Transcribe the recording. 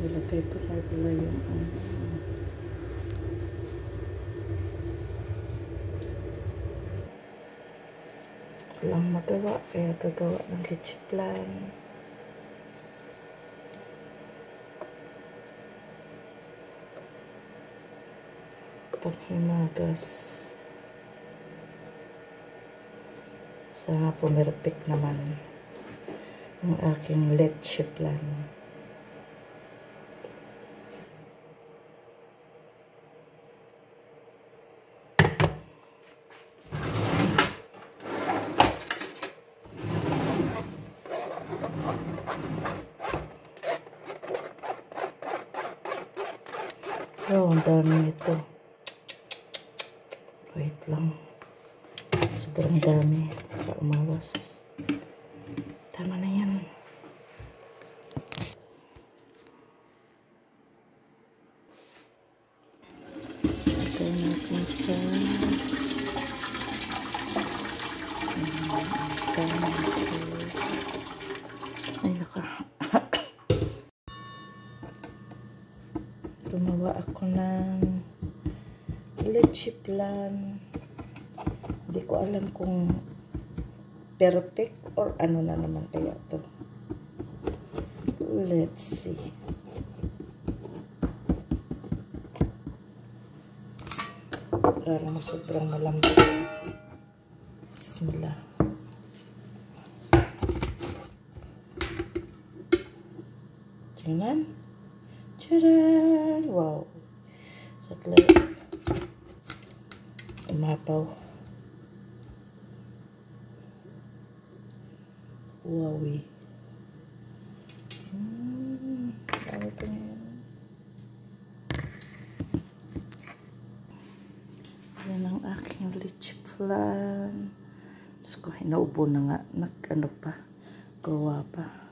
Ilagay ko na pala yung walang magawa kaya gagawa ng leche flan. Panghimagas sa pumirpik naman ang aking leche flan. Oh, ang dami nito. Wait lang. Sobrang dami. Para umawas. Tama na yan. Lagay natin sa ay naka gumawa ako ng leche flan. Hindi ko alam kung perfect or ano na naman kaya to. Let's see. Parang sobrang malambot. Bismillah. Tingnan. Tcharan! Wow. Saklit. Umapaw. Wowie. Dami pa niya. Yan ang aking leche flan. Tapos ko, hinaubo na nga. Nag-ano pa. Gawa pa.